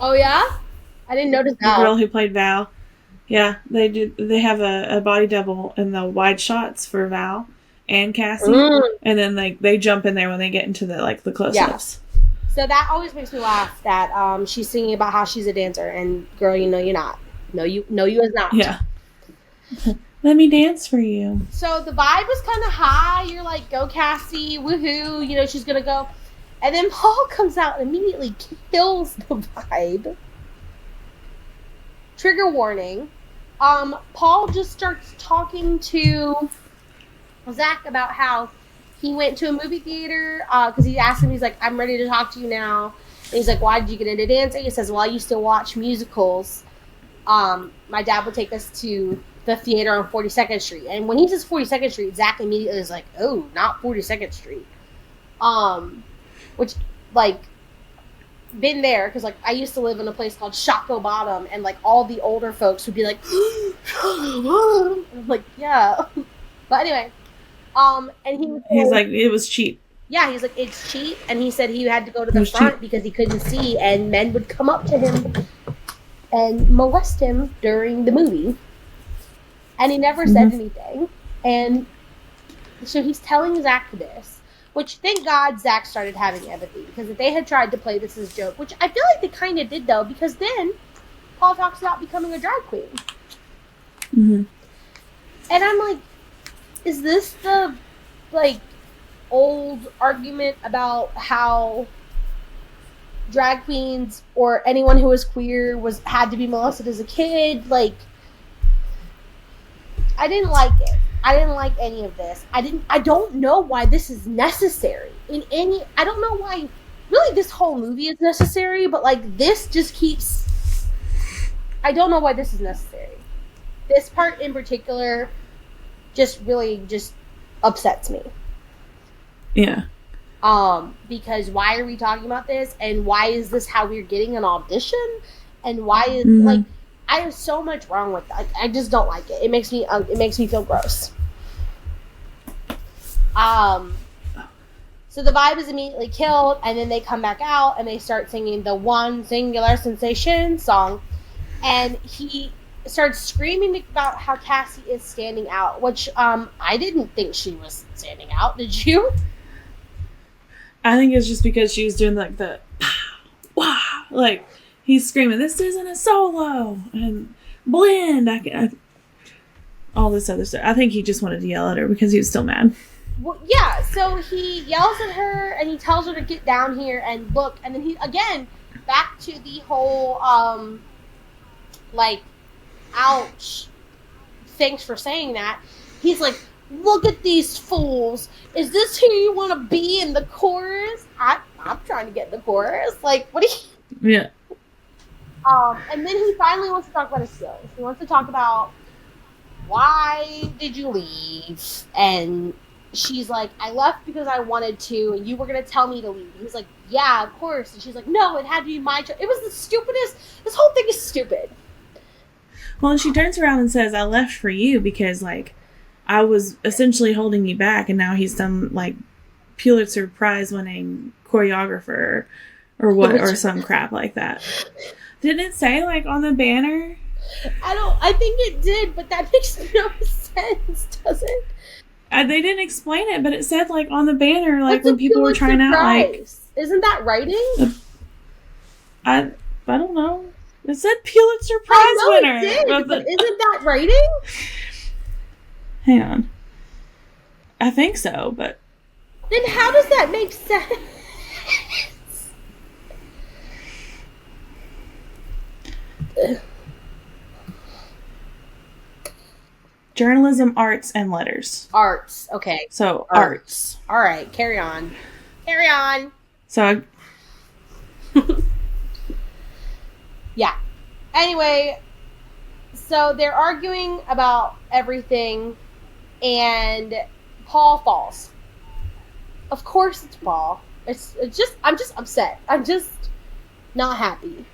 Oh yeah? I didn't notice that. The girl who played Val. Yeah, they do. They have a body double in the wide shots for Val and Cassie, and then they jump in there when they get into the close-ups. Yeah. So that always makes me laugh that she's singing about how she's a dancer, and girl, you know you're not. No, you is not. Yeah. Let me dance for you. So the vibe was kind of high. You're like, go Cassie, woohoo! You know she's gonna go, and then Paul comes out and immediately kills the vibe. Trigger warning. Paul just starts talking to Zach about how he went to a movie theater because he asked him, he's like, I'm ready to talk to you now. And he's like, why did you get into dancing? He says, well, I used to watch musicals. My dad would take us to the theater on 42nd Street. And when he says 42nd Street, Zach immediately is like, oh, not 42nd Street. Which, like, been there because like I used to live in a place called Shockoe Bottom, and like all the older folks would be like, and I'm like, yeah. But anyway, and he's like, it was cheap. Yeah, he's like, it's cheap, and he said he had to go to the front cheap because he couldn't see, and men would come up to him and molest him during the movie, and he never said anything, and so he's telling Zach this. Which, thank God, Zach started having empathy. Because if they had tried to play this as a joke, which I feel like they kind of did, though, because then Paul talks about becoming a drag queen. Mm-hmm. And I'm like, is this the, like, old argument about how drag queens or anyone who was queer had to be molested as a kid? Like, I didn't like it. I didn't like any of this. I don't know why this is necessary. I don't know why, really, this whole movie is necessary, but, like, this just keeps, I don't know why this is necessary. This part in particular just really just upsets me. Yeah. Because why are we talking about this? And why is this how we're getting an audition? And why is, like, I have so much wrong with that. I just don't like it. It makes me feel gross. So the vibe is immediately killed, and then they come back out and they start singing the One Singular Sensation song, and he starts screaming about how Cassie is standing out, which I didn't think she was standing out. Did you? I think it's just because she was doing like the wow, like he's screaming, "This isn't a solo," and blend. All this other stuff. I think he just wanted to yell at her because he was still mad. Well, yeah. So he yells at her and he tells her to get down here and look. And then he again back to the whole like, ouch. Thanks for saying that. He's like, look at these fools. Is this who you want to be in the chorus? I'm trying to get in the chorus. Like, what do you? Yeah. And then he finally wants to talk about his skills. He wants to talk about why did you leave? And she's like, I left because I wanted to, and you were going to tell me to leave. And he's like, yeah, of course. And she's like, no, it had to be my choice. It was the stupidest. This whole thing is stupid. Well, and she turns around and says, I left for you because, like, I was essentially holding you back, and now he's some, like, Pulitzer Prize winning choreographer or what, or some crap like that. Didn't it say, like, on the banner? I think it did, but that makes no sense, does it? They didn't explain it, but it said, like, on the banner, like, when people were trying out, like... Isn't that writing? I don't know. It said Pulitzer Prize winner. It did, but isn't that writing? Hang on. I think so, but... Then how does that make sense? Journalism, arts, and letters. Arts, okay. So, arts. All right, carry on. Carry on. So, yeah. Anyway, so they're arguing about everything, and Paul falls. Of course it's Paul. It's just, I'm just upset. Not happy.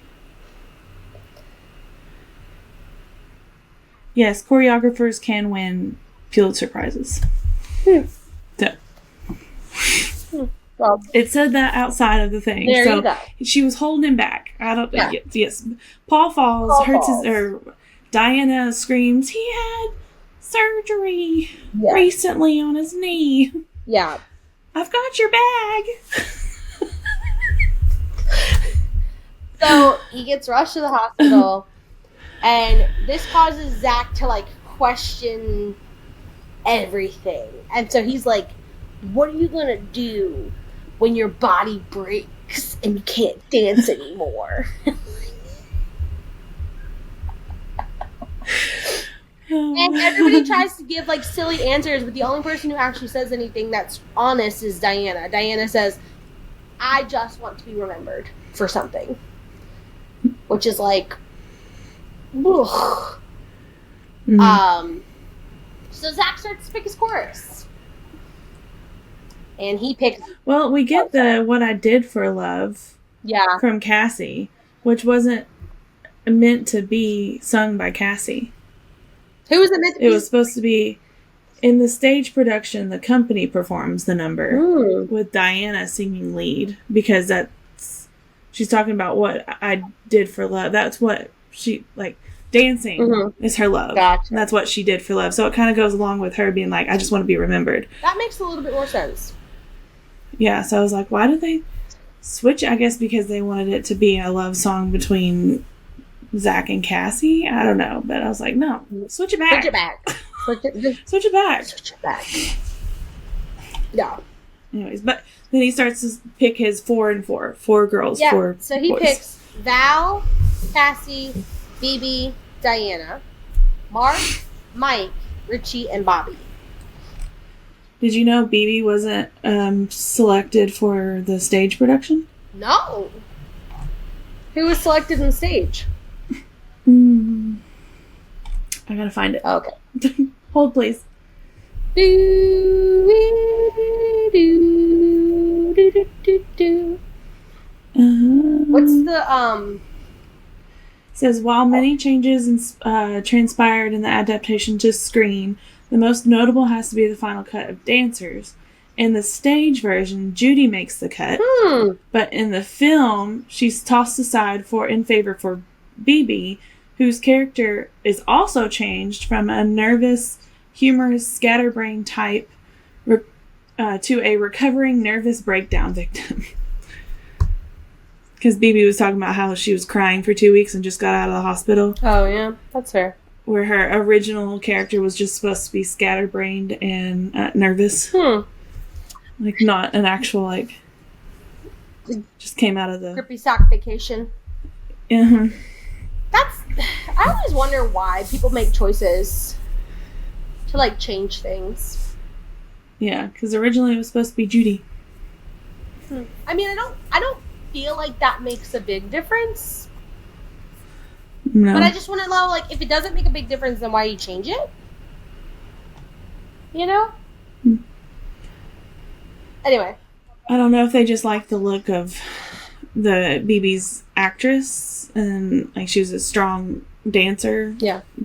Yes, choreographers can win Pulitzer Prizes. So, Well, it said that outside of the thing. there so you go. she was holding him back. I don't. Yeah. Yes. Paul falls. Paul hurts falls. his. Or Diana screams. He had surgery Yeah. recently on his knee. Yeah. I've got your bag. So he gets rushed to the hospital, and this causes Zach to like question everything. And so he's like, "What are you gonna do when your body breaks and you can't dance anymore?" And everybody tries to give like silly answers, but the only person who actually says anything that's honest is Diana. Diana says, "I just want to be remembered for something," which is like, ugh. Mm-hmm. So Zach starts to pick his chorus, and he picks. Well, we get the "What I Did for Love" from Cassie, which wasn't meant to be sung by Cassie. Who was it meant to be? It was supposed to be in the stage production. The company performs the number with Diana singing lead, because she's talking about what I did for love. That's what she like. Dancing is her love. Gotcha. That's what she did for love. So it kind of goes along with her being like, I just want to be remembered. That makes a little bit more sense. Yeah, so I was like, why did they switch? I guess because they wanted it to be a love song between Zach and Cassie. I don't know. But I was like, no, switch it back. Switch it back. Switch it back. Switch it back. Yeah. Anyways, but then he starts to pick his 4 and 4. 4 girls, 4 so he boys. picks Val, Cassie, Phoebe, Diana, Mark, Mike, Richie, and Bobby. Did you know BB wasn't selected for the stage production? No. Who was selected on stage? I gotta find it. Okay. Hold, please. What's the Says, while many changes transpired in the adaptation to screen, the most notable has to be the final cut of dancers. In the stage version, Judy makes the cut, but in the film, she's tossed aside in favor for BB, whose character is also changed from a nervous, humorous, scatterbrain type to a recovering nervous breakdown victim. Because BB was talking about how she was crying for 2 weeks and just got out of the hospital. Oh, yeah. That's fair. Where her original character was just supposed to be scatterbrained and nervous. Like, not an actual, like... Just came out of the... Grippy sock vacation. Uh-huh. I always wonder why people make choices to, like, change things. Yeah, because originally it was supposed to be Judy. I mean, I don't feel like that makes a big difference. No. But I just want to know, like, if it doesn't make a big difference, then why you change it? You know? Anyway. I don't know if they just like the look of the BB's actress, and like she was a strong dancer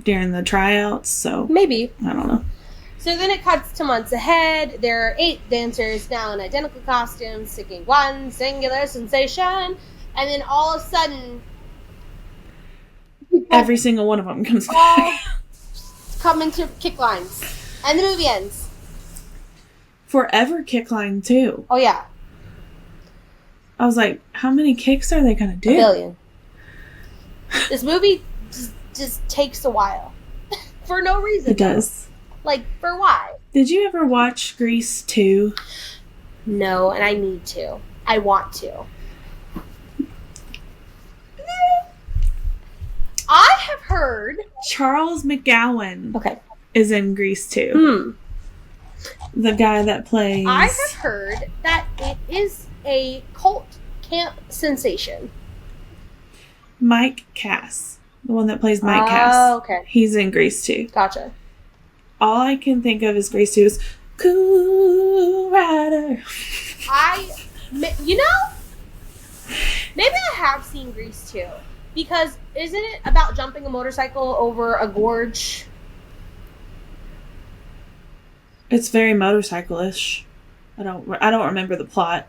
during the tryouts, so maybe. I don't know. So then it cuts to months ahead. There are 8 dancers now in identical costumes, singing one singular sensation, and then all of a sudden, every single one of them comes all back. come into kick lines, and the movie ends. Forever kick line too. Oh yeah. I was like, how many kicks are they gonna do? 1 billion. This movie just takes a while. For no reason. It does. Like, for why? Did you ever watch Grease 2? No, and I need to. I want to. I have heard... Charles McGowan Okay. is in Grease 2. The guy that plays... I have heard that it is a cult camp sensation. Mike Cass. The one that plays Mike Cass. Oh, okay. He's in Grease 2. Gotcha. All I can think of is Grease 2 is Cool Rider. You know, Maybe I have seen Grease too. Because isn't it about jumping a motorcycle over a gorge? It's very motorcycle-ish. I don't remember the plot.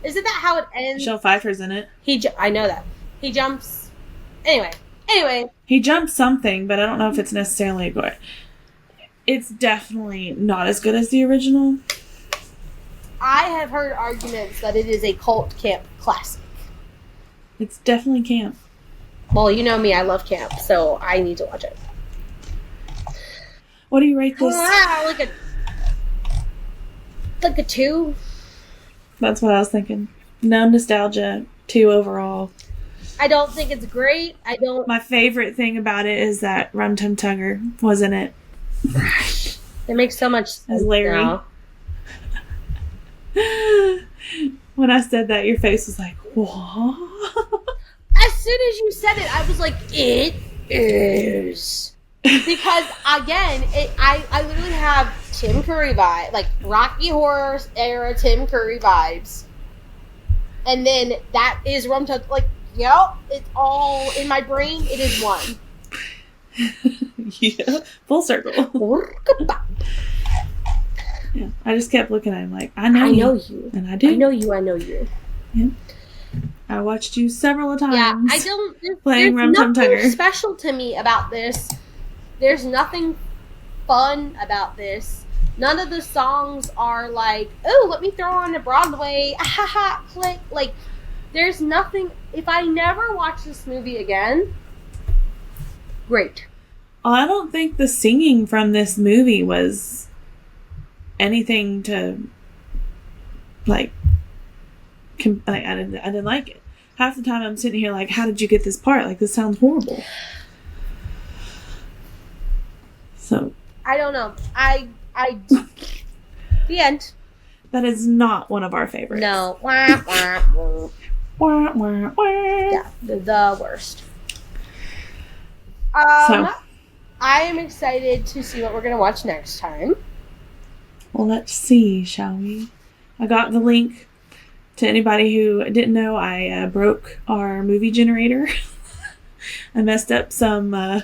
Isn't that how it ends? Michelle Pfeiffer's in it. I know that. He jumps. Anyway. He jumps something, but I don't know if it's necessarily good. It's definitely not as good as the original. I have heard arguments that it is a cult camp classic. It's definitely camp. Well, you know me, I love camp, so I need to watch it. What do you rate this? Like a 2. That's what I was thinking. No nostalgia, 2 overall. I don't think it's great. My favorite thing about it is that Rum Tum Tugger was in it. It makes so much sense as Larry. now. When I said that, your face was like, what? As soon as you said it, I was like, it is. Because, again, I literally have Tim Curry vibe, like Rocky Horror era Tim Curry vibes. And then that is Rum Tum, like, yep, it's all in my brain. It is one. Yeah, full circle. Yeah, I just kept looking at him like, I know you. And I do. I know you. Yeah. I watched you several times. Yeah, I don't. Playing Rum Tum Tugger. There's nothing special to me about this. There's nothing fun about this. None of the songs are like, oh, let me throw on a Broadway, haha, click. Like, there's nothing. If I never watch this movie again, great. I don't think the singing from this movie was anything to like. I didn't like it. Half the time I'm sitting here like, how did you get this part? Like, this sounds horrible. So I don't know. The end. That is not one of our favorites. No. Wah, wah, wah. Yeah, the worst. So I am excited to see what we're gonna watch next time. Well, let's see, shall we? I got the link. To anybody who didn't know, I broke our movie generator. I messed up some,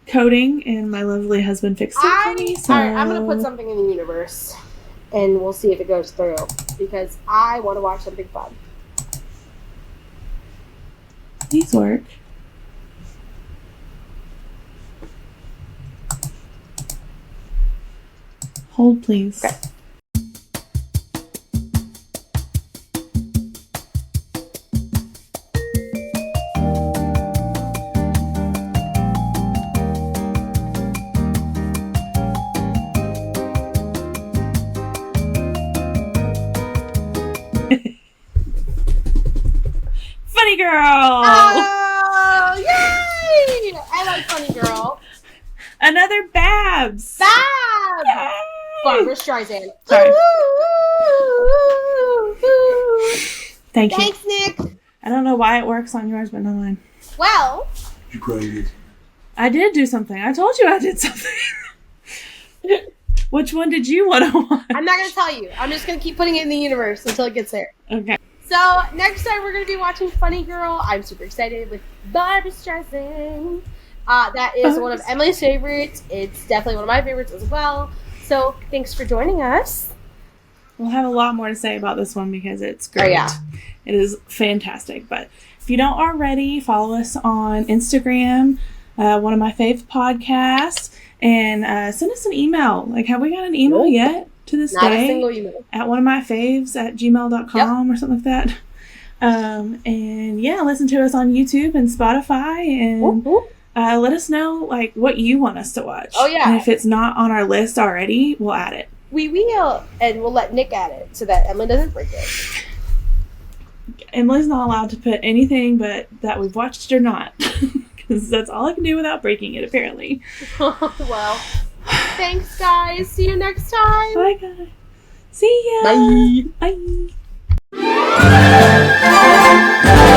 coding, and my lovely husband fixed it for me. So. Alright, I'm going to put something in the universe, and we'll see if it goes through, because I want to watch something fun. These work. Hold, please. Okay. Funny Girl! Oh, yay! I like Funny Girl. Another Babs! Babs! Yay! Barbara Streisand. Sorry. Thanks, you. Thanks, Nick. I don't know why it works on yours, but not mine. Well. You cried. I did do something. I told you I did something. Which one did you want to watch? I'm not going to tell you. I'm just going to keep putting it in the universe until it gets there. Okay. So, next time we're going to be watching Funny Girl. I'm super excited with Barbara Streisand. That is one of Emily's favorites. It's definitely one of my favorites as well. So, thanks for joining us. We'll have a lot more to say about this one because it's great. Oh, yeah. It is fantastic. But if you don't already, follow us on Instagram, one of my fave podcasts, and send us an email. Like, have we got an email yet to this Not day? a single email. At one of my faves at gmail.com or something like that. And yeah, listen to us on YouTube and Spotify, and let us know like what you want us to watch. Oh, yeah. And if it's not on our list already, we'll add it. We will, and we'll let Nick add it so that Emily doesn't break it. Emily's not allowed to put anything but that we've watched or not. Because that's all I can do without breaking it, apparently. Well, thanks, guys. See you next time. Bye, guys. See ya. Bye. Bye.